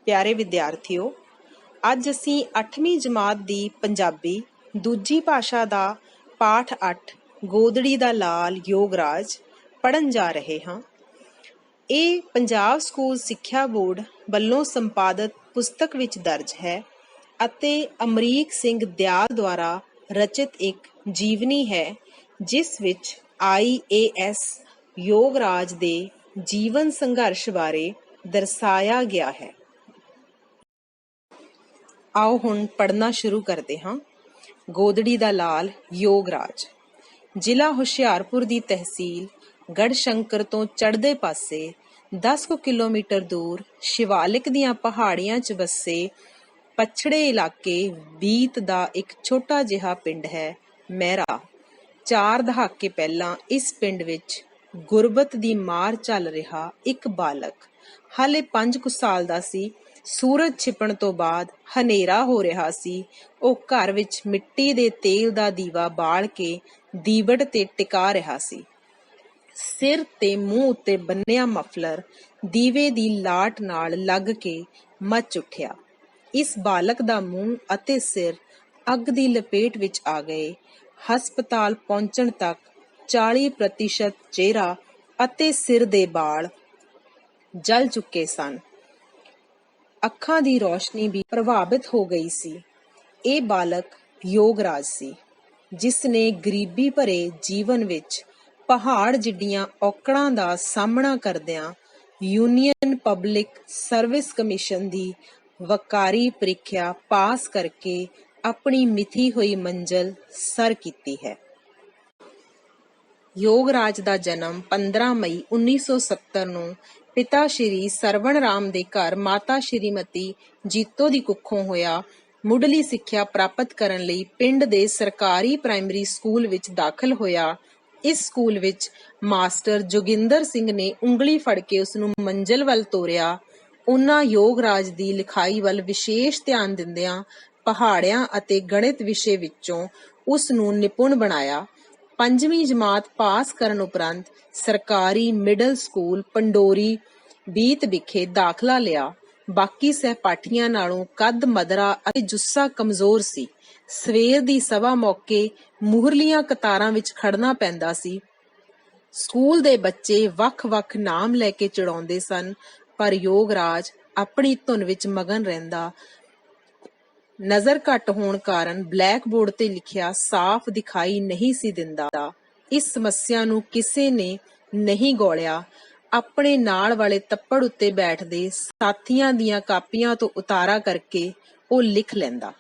ਪਿਆਰੇ ਵਿਦਿਆਰਥੀਓ, ਅੱਜ ਅਸੀਂ 8ਵੀਂ ਜਮਾਤ ਦੀ ਪੰਜਾਬੀ ਦੂਜੀ ਭਾਸ਼ਾ ਦਾ ਪਾਠ 8 ਗੋਦੜੀ ਦਾ ਲਾਲ ਯੋਗਰਾਜ ਪੜ੍ਹਨ ਜਾ ਰਹੇ ਹਾਂ। ਇਹ ਪੰਜਾਬ ਸਕੂਲ ਸਿੱਖਿਆ ਬੋਰਡ ਵੱਲੋਂ ਸੰਪਾਦਿਤ ਪੁਸਤਕ ਵਿੱਚ ਦਰਜ ਹੈ ਅਤੇ ਅਮਰੀਕ ਸਿੰਘ ਦਿਆਲ ਦੁਆਰਾ ਰਚਿਤ ਇੱਕ ਜੀਵਨੀ ਹੈ, ਜਿਸ ਵਿੱਚ IAS ਯੋਗਰਾਜ ਦੇ ਜੀਵਨ ਸੰਘਰਸ਼ ਬਾਰੇ ਦਰਸਾਇਆ ਗਿਆ ਹੈ। ਆਓ ਹੁਣ ਪੜ੍ਹਨਾ ਸ਼ੁਰੂ ਕਰਦੇ ਹਾਂ। ਗੋਦੜੀ ਦਾ ਲਾਲ ਯੋਗਰਾਜ। ਜ਼ਿਲ੍ਹਾ ਹੁਸ਼ਿਆਰਪੁਰ ਦੀ ਤਹਿਸੀਲ ਗੜ੍ਹਸ਼ੰਕਰ ਤੋਂ ਚੜ੍ਹਦੇ ਪਾਸੇ 10 ਕਿਲੋਮੀਟਰ ਦੂਰ ਸ਼ਿਵਾਲਿਕ ਦੀਆਂ ਪਹਾੜੀਆਂ 'ਚ ਵੱਸੇ ਪਛੜੇ ਇਲਾਕੇ ਬੀਤ ਦਾ ਇੱਕ ਛੋਟਾ ਜਿਹਾ ਪਿੰਡ ਹੈ ਮਹਿਰਾ। 4 ਦਹਾਕੇ ਪਹਿਲਾਂ ਇਸ ਪਿੰਡ ਵਿੱਚ ਗੁਰਬਤ ਦੀ ਮਾਰ ਚੱਲ ਰਿਹਾ ਇੱਕ ਬਾਲਕ ਹਾਲੇ 5 ਕੁ ਸਾਲ ਦਾ ਸੀ। ਸੂਰਜ ਛਿਪਣ ਤੋਂ ਬਾਅਦ ਹਨੇਰਾ ਹੋ ਰਿਹਾ ਸੀ। ਉਹ ਘਰ ਵਿੱਚ ਮਿੱਟੀ ਦੇ ਤੇਲ ਦਾ ਦੀਵਾ ਬਾਲ ਕੇ ਦੀਵਟ ਤੇ ਟਿਕਾ ਰਿਹਾ ਸੀ। ਸਿਰ ਤੇ ਮੂੰਹ ਉੱਤੇ ਬੰਨਿਆ ਮਫਲਰ ਦੀਵੇ ਦੀ ਲਾਟ ਨਾਲ ਲੱਗ ਕੇ ਮੱਚ ਉੱਠਿਆ। ਇਸ ਬਾਲਕ ਦਾ ਮੂੰਹ ਅਤੇ ਸਿਰ ਅੱਗ ਦੀ ਲਪੇਟ ਵਿੱਚ ਆ ਗਏ। ਹਸਪਤਾਲ ਪਹੁੰਚਣ ਤੱਕ 40% ਚਿਹਰਾ ਅਤੇ ਸਿਰ ਦੇ ਵਾਲ ਜਲ ਚੁੱਕੇ ਸਨ। ਅੱਖਾਂ ਦੀ ਰੌਸ਼ਨੀ ਵੀ ਪ੍ਰਭਾਵਿਤ ਹੋ ਗਈ ਸੀ। ਇਹ ਬਾਲਕ ਯੋਗਰਾਜ ਸੀ, ਜਿਸ ਨੇ ਗਰੀਬੀ ਭਰੇ ਜੀਵਨ ਵਿੱਚ ਪਹਾੜ ਜਿੱਡੀਆਂ ਔਕੜਾਂ ਦਾ ਸਾਹਮਣਾ ਕਰਦਿਆਂ ਯੂਨੀਅਨ ਪਬਲਿਕ ਸਰਵਿਸ ਕਮਿਸ਼ਨ ਦੀ ਵਕਾਰੀ ਪ੍ਰੀਖਿਆ ਪਾਸ ਕਰਕੇ ਆਪਣੀ ਮਿਥੀ ਹੋਈ ਮੰਜ਼ਿਲ ਸਰ ਕੀਤੀ ਹੈ। ਯੋਗਰਾਜ ਦਾ ਜਨਮ 15 ਮਈ 1970 ਨੂੰ ਪਿਤਾ ਸ਼੍ਰੀ ਸਰਵਣ ਰਾਮ ਦੇ ਘਰ ਮਾਤਾ ਸ਼੍ਰੀਮਤੀ ਜੀਤੋ ਦੀ ਕੁੱਖੋਂ ਹੋਇਆ। ਮੁੱਢਲੀ ਸਿੱਖਿਆ ਪ੍ਰਾਪਤ ਕਰਨ ਲਈ ਪਿੰਡ ਦੇ ਸਰਕਾਰੀ ਪ੍ਰਾਇਮਰੀ ਸਕੂਲ ਵਿੱਚ ਦਾਖਲ ਹੋਇਆ। ਇਸ ਸਕੂਲ ਵਿੱਚ ਮਾਸਟਰ ਜੋਗਿੰਦਰ ਸਿੰਘ ਨੇ ਉਂਗਲੀ ਫੜ ਕੇ ਉਸ ਨੂੰ ਮੰਜ਼ਿਲ ਵੱਲ ਤੋਰਿਆ। ਉਹਨਾਂ ਯੋਗਰਾਜ ਦੀ ਲਿਖਾਈ ਵੱਲ ਵਿਸ਼ੇਸ਼ ਧਿਆਨ ਦਿੰਦਿਆਂ ਪਹਾੜਿਆਂ ਅਤੇ ਗਣਿਤ ਵਿਸ਼ੇ ਵਿੱਚੋਂ ਉਸ ਨੂੰ ਨਿਪੁੰਨ ਬਣਾਇਆ। 5ਵੀਂ ਜਮਾਤ ਪਾਸ ਕਰਨ ਉਪਰੰਤ ਸਰਕਾਰੀ ਮਿਡਲ ਸਕੂਲ ਪੰਡੋਰੀ ਬੀਤ ਵਿਖੇ ਦਾਖਲਾ ਲਿਆ। ਬਾਕੀ ਸਹਿਪਾਠੀਆਂ ਨਾਲੋਂ ਕੱਦ ਮਧਰਾ ਅਤੇ ਜੁੱਸਾ ਕਮਜ਼ੋਰ ਸੀ। ਸਵੇਰ ਦੀ ਸਭਾ ਮੌਕੇ ਮੂਹਰਲੀਆਂ ਕਤਾਰਾਂ ਵਿੱਚ ਖੜਨਾ ਪੈਂਦਾ ਸੀ। ਸਕੂਲ ਦੇ ਬੱਚੇ ਵੱਖ-ਵੱਖ ਨਾਮ ਲੈ ਕੇ ਚਿੜਾਉਂਦੇ ਸਨ, ਪਰ ਯੋਗਰਾਜ ਆਪਣੀ ਧੁਨ ਵਿੱਚ ਮਗਨ ਰਹਿੰਦਾ। ਨਜ਼ਰ ਘੱਟ ਹੋਣ ਕਾਰਨ ਬਲੈਕ ਬੋਰਡ ਤੇ ਲਿਖਿਆ ਸਾਫ਼ ਦਿਖਾਈ ਨਹੀਂ ਸੀ ਦਿੰਦਾ। ਇਸ ਸਮੱਸਿਆ ਨੂੰ ਕਿਸੇ ਨੇ ਨਹੀਂ ਗੌਲਿਆ। ਆਪਣੇ ਨਾਲ ਵਾਲੇ ਤੱਪੜ ਉੱਤੇ ਬੈਠਦੇ ਸਾਥੀਆਂ ਦੀਆਂ ਕਾਪੀਆਂ ਤੋਂ ਉਤਾਰਾ ਕਰਕੇ ਉਹ ਲਿਖ ਲੈਂਦਾ।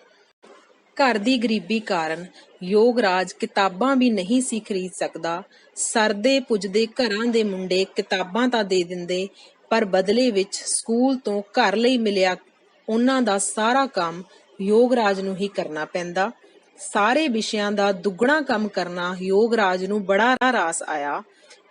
ਘਰ ਦੀ ਗਰੀਬੀ ਕਾਰਨ ਯੋਗਰਾਜ ਕਿਤਾਬਾਂ ਵੀ ਨਹੀਂ ਸੀ ਖਰੀਦ ਸਕਦਾ। ਸਰਦੇ ਪੁੱਜਦੇ ਘਰਾਂ ਦੇ ਮੁੰਡੇ ਕਿਤਾਬਾਂ ਤਾਂ ਦੇ ਦਿੰਦੇ, ਪਰ ਬਦਲੇ ਵਿੱਚ ਸਕੂਲ ਤੋਂ ਘਰ ਲਈ ਮਿਲਿਆ ਉਹਨਾਂ ਦਾ ਸਾਰਾ ਕੰਮ ਯੋਗਰਾਜ ਨੂੰ ਹੀ ਕਰਨਾ ਪੈਂਦਾ। ਸਾਰੇ ਵਿਸ਼ਿਆਂ ਦਾ ਦੁੱਗਣਾ ਕੰਮ ਕਰਨਾ ਯੋਗਰਾਜ ਨੂੰ ਬੜਾ ਰਾਸ ਆਇਆ।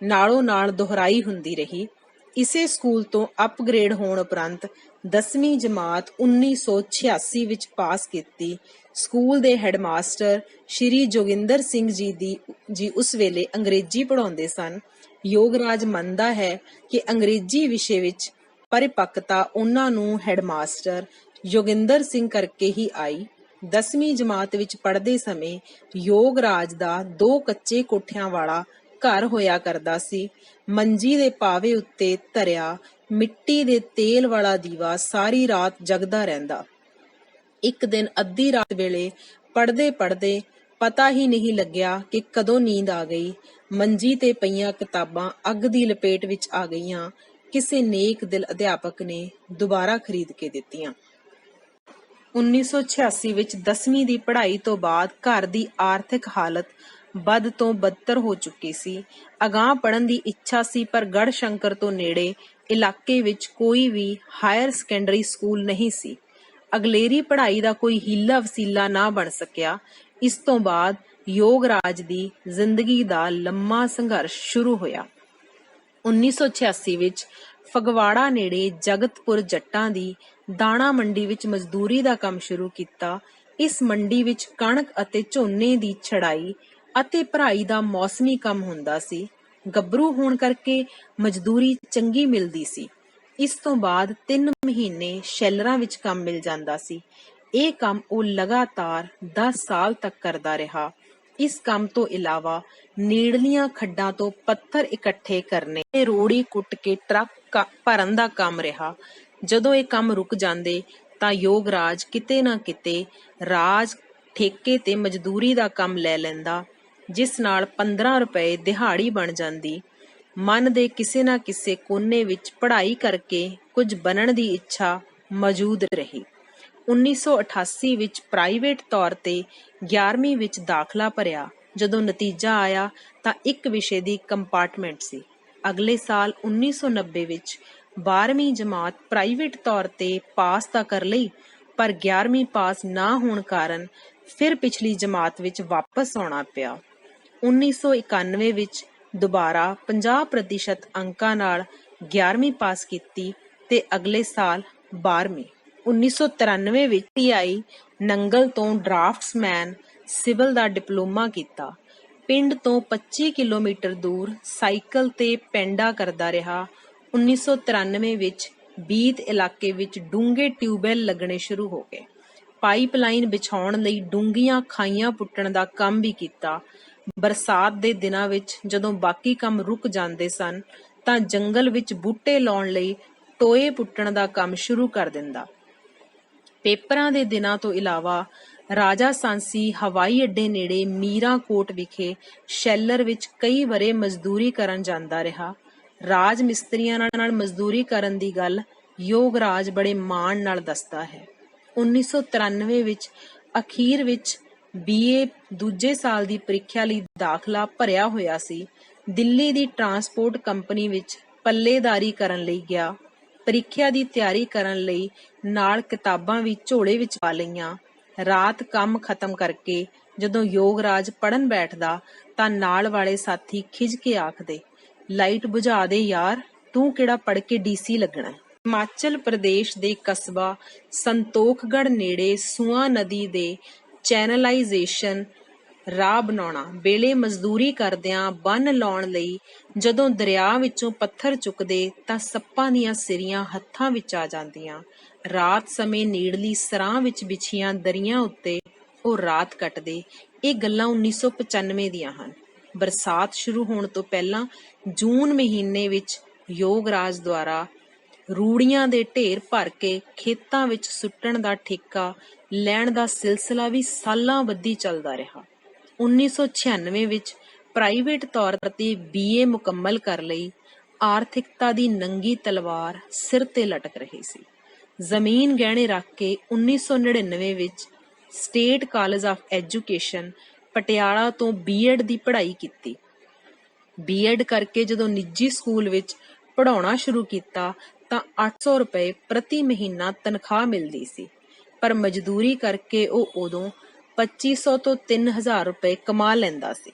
ਨਾਲੋਂ ਨਾਲ ਦੁਹਰਾਈ ਹੁੰਦੀ ਰਹੀ। ਇਸੇ ਸਕੂਲ ਤੋਂ ਅਪਗ੍ਰੇਡ ਹੋਣ ਉਪਰੰਤ 10ਵੀਂ ਜਮਾਤ 1986 ਵਿੱਚ ਪਾਸ ਕੀਤੀ। ਸਕੂਲ ਦੇ ਹੈਡਮਾਸਟਰ ਸ਼੍ਰੀ ਜੋਗਿੰਦਰ ਸਿੰਘ ਜੀ ਉਸ ਵੇਲੇ ਅੰਗਰੇਜ਼ੀ ਪੜ੍ਹਾਉਂਦੇ ਸਨ। ਯੋਗਰਾਜ ਮੰਨਦਾ ਹੈ ਕਿ ਅੰਗਰੇਜ਼ੀ ਵਿਸ਼ੇ ਵਿੱਚ ਪਰਿਪੱਕਤਾ ਉਹਨਾਂ ਨੂੰ ਹੈਡਮਾਸਟਰ ਜੋਗਿੰਦਰ ਸਿੰਘ ਕਰਕੇ ਹੀ ਆਈ। 10ਵੀਂ ਜਮਾਤ ਵਿੱਚ ਪੜ੍ਹਦੇ ਸਮੇਂ ਯੋਗਰਾਜ ਦਾ 2 ਕੱਚੇ ਕੋਠਿਆਂ ਵਾਲਾ ਘਰ ਹੋਇਆ ਕਰਦਾ ਸੀ। ਮੰਜੀ ਦੇ ਪਾਵੇ ਉੱਤੇ ਧਰਿਆ ਮਿੱਟੀ ਦੇ ਤੇਲ ਵਾਲਾ ਦੀਵਾ ਸਾਰੀ ਰਾਤ ਜਗਦਾ ਰਹਿੰਦਾ। ਇੱਕ ਦਿਨ ਅੱਧੀ ਰਾਤ ਵੇਲੇ ਪੜ੍ਹਦੇ ਪਤਾ ਹੀ ਨਹੀਂ ਲੱਗਿਆ ਕਿ ਕਦੋਂ ਨੀਂਦ ਆ ਗਈ। ਮੰਜੀ ਤੇ ਪਈਆਂ ਕਿਤਾਬਾਂ ਅੱਗ ਦੀ ਲਪੇਟ ਵਿੱਚ ਆ ਗਈਆਂ। ਕਿਸੇ ਨੇਕ ਦਿਲ ਅਧਿਆਪਕ ਨੇ ਦੁਬਾਰਾ ਖਰੀਦ ਕੇ ਦਿੱਤੀਆਂ। 1986 ਵਿੱਚ 10ਵੀਂ ਦੀ ਪੜ੍ਹਾਈ ਤੋਂ ਬਾਅਦ ਘਰ ਦੀ ਆਰਥਿਕ ਹਾਲਤ ਬਦ ਤੋਂ ਬਦਤਰ ਹੋ ਚੁੱਕੀ ਸੀ। ਅਗਾਂਹ ਪੜ੍ਹਨ ਦੀ ਇੱਛਾ ਸੀ, ਪਰ ਗੜ੍ਹਸ਼ੰਕਰ ਤੋਂ ਨੇੜੇ ਇਲਾਕੇ ਵਿੱਚ ਕੋਈ ਵੀ ਹਾਇਰ ਸੈਕੰਡਰੀ ਸਕੂਲ ਨਹੀਂ ਸੀ। ਅਗਲੇਰੀ ਪੜ੍ਹਾਈ ਦਾ ਕੋਈ ਹੀਲਾ ਵਸੀਲਾ ਨਾ ਬਣ ਸਕਿਆ। ਇਸ ਤੋਂ ਬਾਅਦ ਯੋਗਰਾਜ ਦੀ ਜ਼ਿੰਦਗੀ ਦਾ ਲੰਮਾ ਸੰਘਰਸ਼ ਸ਼ੁਰੂ ਹੋਇਆ। 1986 ਵਿੱਚ ਫਗਵਾੜਾ ਨੇੜੇ ਜਗਤਪੁਰ ਜੱਟਾਂ ਦੀ ਦਾਣਾ ਮੰਡੀ ਵਿੱਚ ਮਜ਼ਦੂਰੀ ਦਾ ਕੰਮ ਸ਼ੁਰੂ ਕੀਤਾ। ਇਸ ਮੰਡੀ ਵਿੱਚ ਕਣਕ ਅਤੇ ਝੋਨੇ ਦੀ ਛੜਾਈ ਅਤੇ ਭਰਾਈ ਦਾ ਮੌਸਮੀ ਕੰਮ ਹੁੰਦਾ ਸੀ। ਗੱਭਰੂ ਹੋਣ ਕਰਕੇ ਮਜ਼ਦੂਰੀ ਚੰਗੀ ਮਿਲਦੀ ਸੀ। ਇਸ ਤੋਂ ਬਾਅਦ 3 ਮਹੀਨੇ ਸ਼ੈਲਰਾਂ ਵਿੱਚ ਕੰਮ ਮਿਲ ਜਾਂਦਾ ਸੀ। ਇਹ ਕੰਮ ਉਹ ਲਗਾਤਾਰ 10 ਸਾਲ ਤੱਕ ਕਰਦਾ ਰਿਹਾ। ਇਸ ਕੰਮ ਤੋਂ ਇਲਾਵਾ ਨੇੜਲੀਆਂ ਖੱਡਾਂ ਤੋਂ ਪੱਥਰ ਇਕੱਠੇ ਕਰਨੇ ਤੇ ਰੋੜੀ ਕੁੱਟ ਕੇ ਟਰੱਕ ਭਰਨ ਦਾ ਕੰਮ ਰਿਹਾ। ਜਦੋਂ ਇਹ ਕੰਮ ਰੁਕ ਜਾਂਦੇ ਤਾਂ ਯੋਗਰਾਜ ਕਿਤੇ ਨਾ ਕਿਤੇ ਰਾਜ ਠੇਕੇ ਤੇ ਮਜ਼ਦੂਰੀ ਦਾ ਕੰਮ ਲੈ ਲੈਂਦਾ, ਜਿਸ ਨਾਲ 15 ਰੁਪਏ ਦਿਹਾੜੀ ਬਣ ਜਾਂਦੀ। ਮਨ ਦੇ ਕਿਸੇ ਨਾ ਕਿਸੇ ਕੋਨੇ ਵਿੱਚ ਪੜ੍ਹਾਈ ਕਰਕੇ ਕੁਝ ਬਣਨ ਦੀ ਇੱਛਾ ਮੌਜੂਦ ਰਹੀ। 1988 ਵਿੱਚ ਪ੍ਰਾਈਵੇਟ ਤੌਰ ਤੇ 11ਵੀਂ ਵਿੱਚ ਦਾਖਲਾ ਭਰਿਆ। ਜਦੋਂ ਨਤੀਜਾ ਆਇਆ ਤਾਂ ਇੱਕ ਵਿਸ਼ੇ ਦੀ ਕੰਪਾਰਟਮੈਂਟ ਸੀ। ਅਗਲੇ ਸਾਲ 1990 ਵਿੱਚ 12ਵੀਂ ਜਮਾਤ ਪ੍ਰਾਈਵੇਟ ਤੌਰ ਤੇ ਪਾਸ ਤਾਂ ਕਰ ਲਈ, ਪਰ 11ਵੀਂ ਪਾਸ ਨਾ ਹੋਣ ਕਾਰਨ ਫਿਰ ਪਿਛਲੀ ਜਮਾਤ ਵਿੱਚ ਵਾਪਸ ਆਉਣਾ ਪਿਆ। 1991 ਵਿੱਚ ਦੁਬਾਰਾ 50% ਅੰਕਾਂ ਨਾਲ 11ਵੀਂ ਪਾਸ ਕੀਤੀ ਤੇ ਅਗਲੇ ਸਾਲ 12ਵੀਂ। 1993 ਵਿੱਚ TI ਨੰਗਲ ਤੋਂ ਡਰਾਫਟਸਮੈਨ ਸਿਵਲ ਦਾ ਡਿਪਲੋਮਾ ਕੀਤਾ। ਪਿੰਡ ਤੋਂ 25 ਕਿਲੋਮੀਟਰ ਦੂਰ ਸਾਈਕਲ ਤੇ ਪੈਂਡਾ ਕਰਦਾ ਰਿਹਾ। 1993 ਵਿੱਚ ਬੀਤ ਇਲਾਕੇ ਵਿੱਚ ਡੂੰਘੇ ਟਿਊਬਵੈੱਲ ਲੱਗਣੇ ਸ਼ੁਰੂ ਹੋ ਗਏ। ਪਾਈਪਲਾਈਨ ਵਿਛਾਉਣ ਲਈ ਡੂੰਘੀਆਂ ਖਾਈਆਂ ਪੁੱਟਣ ਦਾ ਕੰਮ ਵੀ ਕੀਤਾ। ਬਰਸਾਤ ਦੇ ਦਿਨਾਂ ਵਿੱਚ ਜਦੋਂ ਬਾਕੀ ਕੰਮ ਰੁਕ ਜਾਂਦੇ ਸਨ ਤਾਂ ਜੰਗਲ ਵਿੱਚ ਬੂਟੇ ਲਾਉਣ ਲਈ ਟੋਏ ਪੁੱਟਣ ਦਾ ਕੰਮ ਸ਼ੁਰੂ ਕਰ ਦਿੰਦਾ। ਪੇਪਰਾਂ ਦੇ ਦਿਨਾਂ ਤੋਂ ਇਲਾਵਾ ਰਾਜਾ ਸਾਂਸੀ ਹਵਾਈ ਅੱਡੇ ਨੇੜੇ ਮੀਰਾਂਕੋਟ ਵਿਖੇ ਸ਼ੈਲਰ ਵਿੱਚ ਕਈ ਵਰ੍ਹੇ ਮਜ਼ਦੂਰੀ ਕਰਨ ਜਾਂਦਾ ਰਿਹਾ। ਰਾਜ ਮਿਸਤਰੀਆਂ ਨਾਲ ਮਜ਼ਦੂਰੀ ਕਰਨ ਦੀ ਗੱਲ ਯੋਗਰਾਜ ਬੜੇ ਮਾਣ ਨਾਲ ਦੱਸਦਾ ਹੈ। 1993 ਵਿੱਚ ਅਖੀਰ ਵਿੱਚ BA ਦੂਜੇ ਸਾਲ ਦੀ ਪ੍ਰੀਖਿਆ ਲਈ ਦਾਖਲਾ ਭਰਿਆ ਹੋਇਆ ਸੀ। ਦਿੱਲੀ ਦੀ ਟਰਾਂਸਪੋਰਟ ਕੰਪਨੀ ਵਿੱਚ ਪੱਲੇਦਾਰੀ ਕਰਨ ਲਈ ਗਿਆ। ਪ੍ਰੀਖਿਆ ਦੀ ਤਿਆਰੀ ਕਰਨ ਲਈ ਨਾਲ ਕਿਤਾਬਾਂ ਵੀ ਝੋਲੇ ਵਿੱਚ ਪਾ ਲਈਆਂ। ਰਾਤ ਕੰਮ ਖਤਮ ਕਰਕੇ ਜਦੋਂ ਯੋਗਰਾਜ ਪੜ੍ਹਨ ਬੈਠਦਾ ਤਾਂ ਨਾਲ ਵਾਲੇ ਸਾਥੀ ਖਿਝ ਕੇ ਆਖਦੇ, ਲਾਈਟ ਬੁਝਾ ਦੇ ਯਾਰ, ਤੂੰ ਕਿਹੜਾ ਪੜ੍ਹ ਕੇ DC ਲੱਗਣਾ। ਹਿਮਾਚਲ ਪ੍ਰਦੇਸ਼ ਦੇ ਕਸਬਾ ਸੰਤੋਖਗੜ੍ਹ ਨੇੜੇ ਸੂਆ ਨਦੀ ਦੇ ਚੈਨਲਾਈਜ਼ੇਸ਼ਨ ਰਾਹ ਬਣਾਉਣਾ ਵੇਲੇ ਮਜ਼ਦੂਰੀ ਕਰਦਿਆਂ ਬੰਨ੍ਹ ਲਾਉਣ ਲਈ ਜਦੋਂ ਦਰਿਆ ਵਿੱਚੋਂ ਪੱਥਰ ਚੁੱਕਦੇ ਤਾਂ ਸੱਪਾਂ ਦੀਆਂ ਸਿਰੀਆਂ ਹੱਥਾਂ ਵਿੱਚ ਆ ਜਾਂਦੀਆਂ। ਰਾਤ ਸਮੇਂ ਨੇੜਲੀ ਸਰਾਂ ਵਿੱਚ ਵਿਛੀਆਂ ਦਰੀਆਂ ਉੱਤੇ ਉਹ ਰਾਤ ਕੱਟਦੇ। ਇਹ ਗੱਲਾਂ 1995 ਦੀਆਂ ਹਨ। ਬਰਸਾਤ ਸ਼ੁਰੂ ਹੋਣ ਤੋਂ ਪਹਿਲਾਂ ਜੂਨ ਮਹੀਨੇ ਵਿੱਚ ਯੋਗਰਾਜ ਦੁਆਰਾ ਰੂੜੀਆਂ ਦੇ ਢੇਰ ਭਰ ਕੇ ਖੇਤਾਂ ਵਿੱਚ ਸੁੱਟਣ ਦਾ ਠੇਕਾ ਲੈਣ ਦਾ ਸਿਲਸਿਲਾ ਵੀ ਸਾਲਾਂ ਬੱਧੀ ਚੱਲਦਾ ਰਿਹਾ। 1996 ਵਿੱਚ ਪ੍ਰਾਈਵੇਟ ਤੌਰ ਤੇ BA ਮੁਕੰਮਲ ਕਰ ਲਈ। ਆਰਥਿਕਤਾ ਦੀ ਨੰਗੀ ਤਲਵਾਰ ਸਿਰ ਤੇ ਲਟਕ ਰਹੀ ਸੀ। ਜ਼ਮੀਨ ਗਹਿਣੇ ਰੱਖ ਕੇ 1999 ਵਿੱਚ state college of education Patiala ਤੋਂ B.Ed ਦੀ ਪੜ੍ਹਾਈ ਕੀਤੀ। B.Ed ਕਰਕੇ ਜਦੋਂ ਨਿੱਜੀ ਸਕੂਲ ਵਿੱਚ ਪੜ੍ਹਾਉਣਾ ਸ਼ੁਰੂ ਕੀਤਾ ਤਾਂ 800 ਰੁਪਏ ਪ੍ਰਤੀ ਮਹੀਨਾ ਤਨਖਾਹ ਮਿਲਦੀ ਸੀ, ਪਰ ਮਜ਼ਦੂਰੀ ਕਰਕੇ ਉਹ ਉਦੋਂ 2500 ਤੋਂ 3000 ਰੁਪਏ ਕਮਾ ਲੈਂਦਾ ਸੀ।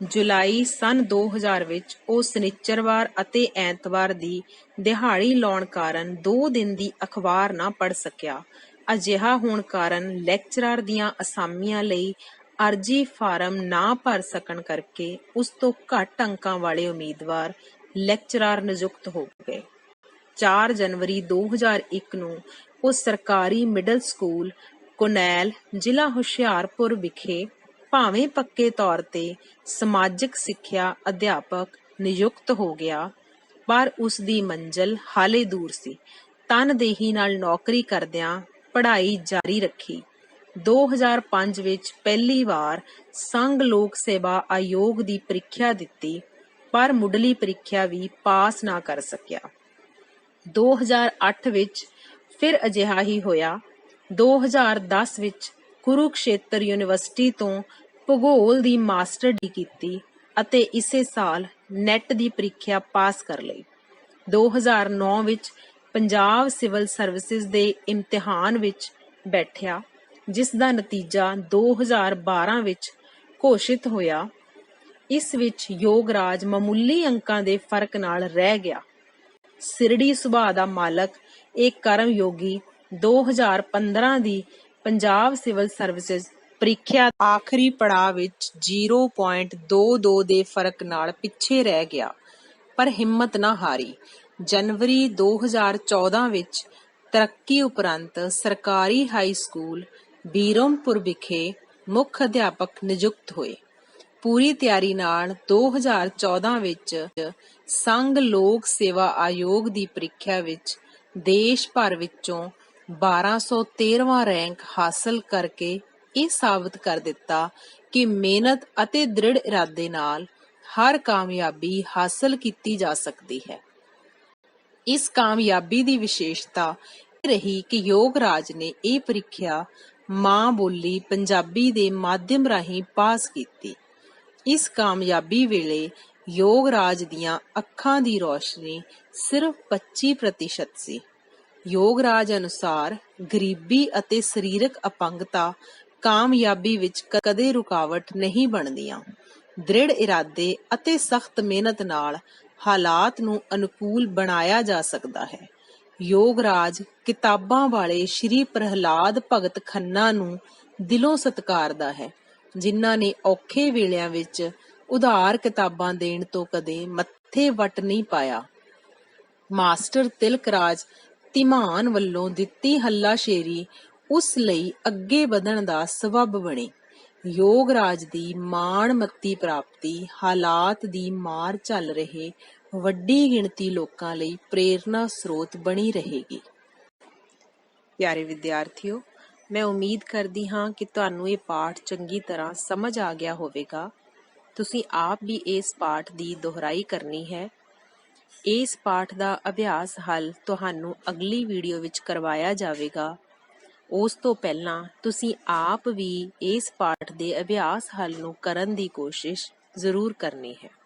ਜੁਲਾਈ ਸੰਨ 2000 ਵਿੱਚ ਉਹ ਸ਼ਨਿਚਰਵਾਰ ਅਤੇ ਐਤਵਾਰ ਦੀ ਦਿਹਾੜੀ ਲਾਉਣ ਕਾਰਨ 2 ਦਿਨ ਦੀ ਅਖਬਾਰ ਨਾ ਪੜ੍ਹ ਸਕਿਆ। ਅਜਿਹਾ ਹੋਣ ਕਾਰਨ ਲੈਕਚਰਾਰ ਦੀਆਂ ਅਸਾਮੀਆਂ ਲਈ ਅਰਜੀ ਫਾਰਮ ਨਾ ਭਰ ਸਕਣ ਕਰਕੇ ਉਸ ਤੋਂ ਘੱਟ ਅੰਕਾਂ ਵਾਲੇ ਉਮੀਦਵਾਰ ਲੈਕਚਰਾਰ ਨਿਯੁਕਤ ਹੋ ਗਏ। 4 ਜਨਵਰੀ 2001 ਨੂੰ ਉਹ ਸਰਕਾਰੀ ਮਿਡਲ ਸਕੂਲ ਕੋਨੈਲ, ਜ਼ਿਲ੍ਹਾ ਹੁਸ਼ਿਆਰਪੁਰ ਵਿਖੇ ਭਾਵੇਂ ਪੱਕੇ ਤੌਰ ਤੇ ਸਮਾਜਿਕ ਸਿੱਖਿਆ ਅਧਿਆਪਕ ਨਿਯੁਕਤ ਹੋ ਗਿਆ, ਪਰ ਉਸ ਦੀ ਮੰਜ਼ਿਲ ਹਾਲੇ ਦੂਰ ਸੀ। ਤਨਦੇਹੀ ਨਾਲ ਨੌਕਰੀ ਕਰਦਿਆਂ ਪੜ੍ਹਾਈ ਜਾਰੀ ਰੱਖੀ। 2005 ਵਿੱਚ ਪਹਿਲੀ ਵਾਰ ਸੰਘ ਲੋਕ ਸੇਵਾ ਆਯੋਗ ਦੀ ਪ੍ਰੀਖਿਆ ਦਿੱਤੀ, ਪਰ ਮੁੱਢਲੀ ਪ੍ਰੀਖਿਆ ਵੀ ਪਾਸ ਨਾ ਕਰ ਸਕਿਆ। 2008 ਵਿੱਚ ਫਿਰ ਅਜਿਹਾ ਹੀ ਹੋਇਆ। 2010 ਵਿੱਚ ਕੁਰੂਕਸ਼ੇਤਰ ਯੂਨੀਵਰਸਿਟੀ ਤੋਂ ਭੂਗੋਲ ਦੀ ਮਾਸਟਰ ਡਿਗਰੀ ਕੀਤੀ ਅਤੇ ਇਸੇ ਸਾਲ ਨੈਟ ਦੀ ਪ੍ਰੀਖਿਆ ਪਾਸ ਕਰ ਲਈ। 2009 ਵਿੱਚ ਪੰਜਾਬ ਸਿਵਲ ਸਰਵਿਸਿਜ਼ ਦੇ ਇਮਤਿਹਾਨ ਵਿੱਚ ਬੈਠਿਆ, ਜਿਸ ਦਾ ਨਤੀਜਾ 2012 ਵਿੱਚ ਘੋਸ਼ਿਤ ਹੋਇਆ। ਇਸ ਵਿੱਚ ਯੋਗਰਾਜ ਮਾਮੂਲੀ ਅੰਕਾਂ ਦੇ ਫਰਕ ਨਾਲ ਰਹਿ ਗਿਆ। ਸਿਰੜੀ ਸੁਭਾਅ ਦਾ ਮਾਲਕ ਇਹ ਕਰਮਯੋਗੀ 2015 ਦੀ ਪੰਜਾਬ ਸਿਵਲ ਸਰਵਿਸਿਜ਼ ਪ੍ਰੀਖਿਆ ਆਖਰੀ ਪੜਾਅ ਵਿੱਚ 0.22 ਦੇ ਫਰਕ ਨਾਲ ਪਿੱਛੇ ਰਹਿ ਗਿਆ, ਪਰ ਹਿੰਮਤ ਨਾ ਹਾਰੀ। ਜਨਵਰੀ 2014 ਵਿੱਚ ਤਰੱਕੀ ਉਪਰੰਤ ਸਰਕਾਰੀ ਹਾਈ ਸਕੂਲ ਬੀਰਮਪੁਰ ਵਿਖੇ ਮੁੱਖ ਅਧਿਆਪਕ ਨਿਯੁਕਤ ਹੋਏ। ਪੂਰੀ ਤਿਆਰੀ ਨਾਲ 2014 ਵਿੱਚ ਸੰਘ ਲੋਕ ਸੇਵਾ ਆਯੋਗ ਦੀ ਪ੍ਰੀਖਿਆ ਵਿੱਚ ਦੇਸ਼ ਭਰ ਵਿੱਚੋਂ 1213ਵਾਂ ਰੈਂਕ ਹਾਸਲ ਕਰਕੇ ਇਹ ਸਾਬਤ ਕਰ ਦਿੱਤਾ ਕਿ ਮਿਹਨਤ ਅਤੇ ਦ੍ਰਿੜ ਇਰਾਦੇ ਨਾਲ ਹਰ ਕਾਮਯਾਬੀ ਹਾਸਲ ਕੀਤੀ ਜਾ ਸਕਦੀ ਹੈ। ਇਸ ਕਾਮਯਾਬੀ ਦੀ ਵਿਸ਼ੇਸ਼ਤਾ ਇਹ ਰਹੀ ਕਿ ਯੋਗਰਾਜ ਨੇ ਇਹ ਪ੍ਰੀਖਿਆ ਮਾਂ ਬੋਲੀ ਪੰਜਾਬੀ ਦੇ ਮਾਧਿਅਮ ਰਾਹੀਂ ਪਾਸ ਕੀਤੀ। ਇਸ ਕਾਮਯਾਬੀ ਵੇਲੇ ਯੋਗਰਾਜ ਦੀਆਂ ਅੱਖਾਂ ਦੀ ਰੌਸ਼ਨੀ ਸਿਰਫ 25% ਸੀ। ਯੋਗਰਾਜ ਅਨੁਸਾਰ ਗਰੀਬੀ ਅਤੇ ਸਰੀਰਕ ਅਪੰਗਤਾ ਕਾਮਯਾਬੀ ਵਿੱਚ ਕਦੇ ਰੁਕਾਵਟ ਨਹੀਂ ਬਣਦੀਆਂ। ਦ੍ਰਿੜ ਇਰਾਦੇ ਅਤੇ ਸਖਤ ਮਿਹਨਤ ਨਾਲ ਹਾਲਾਤ ਨੂੰ ਅਨੁਕੂਲ ਬਣਾਇਆ ਜਾ ਸਕਦਾ ਹੈ। ਯੋਗਰਾਜ ਕਿਤਾਬਾਂ ਵਾਲੇ ਸ਼੍ਰੀ ਪ੍ਰਹਲਾਦ ਭਗਤ ਖੰਨਾ ਨੂੰ ਦਿਲੋਂ ਸਤਿਕਾਰਦਾ ਹੈ, ਜਿਨ੍ਹਾਂ ਨੇ ਔਖੇ ਵੇਲਿਆਂ ਵਿੱਚ ਉਧਾਰ ਕਿਤਾਬਾਂ ਦੇਣ ਤੋਂ ਕਦੇ ਮੱਥੇ ਵੱਟ ਨਹੀਂ ਪਾਇਆ। ਮਾਸਟਰ ਤਿਲਕ ਰਾਜ ਧੀਮਾਨ ਵੱਲੋਂ ਦਿੱਤੀ ਹੱਲਾਸ਼ੇਰੀ ਉਸ ਲਈ ਅੱਗੇ ਵਧਣ ਦਾ ਸਬੱਬ ਬਣੀ। ਯੋਗਰਾਜ ਦੀ ਮਾਣਮੱਤੀ ਪ੍ਰਾਪਤੀ ਹਾਲਾਤ ਦੀ ਮਾਰ ਝੱਲ ਰਹੇ ਵੱਡੀ ਗਿਣਤੀ ਲੋਕਾਂ ਲਈ ਪ੍ਰੇਰਨਾ ਸਰੋਤ ਬਣੀ ਰਹੇਗੀ। ਪਿਆਰੇ ਵਿਦਿਆਰਥੀਓ, ਮੈਂ ਉਮੀਦ ਕਰਦੀ ਹਾਂ ਕਿ ਤੁਹਾਨੂੰ ਇਹ ਪਾਠ ਚੰਗੀ ਤਰ੍ਹਾਂ ਸਮਝ ਆ ਗਿਆ ਹੋਵੇਗਾ। ਤੁਸੀਂ ਆਪ ਵੀ ਇਸ ਪਾਠ ਦੀ ਦੁਹਰਾਈ ਕਰਨੀ ਹੈ। ਇਸ ਪਾਠ ਦਾ ਅਭਿਆਸ ਹੱਲ ਤੁਹਾਨੂੰ ਅਗਲੀ ਵੀਡੀਓ ਵਿੱਚ ਕਰਵਾਇਆ ਜਾਵੇਗਾ। ਉਸ ਤੋਂ ਪਹਿਲਾਂ ਤੁਸੀਂ ਆਪ ਵੀ ਇਸ ਪਾਠ ਦੇ ਅਭਿਆਸ ਹੱਲ ਨੂੰ ਕਰਨ ਦੀ ਕੋਸ਼ਿਸ਼ ਜ਼ਰੂਰ ਕਰਨੀ ਹੈ।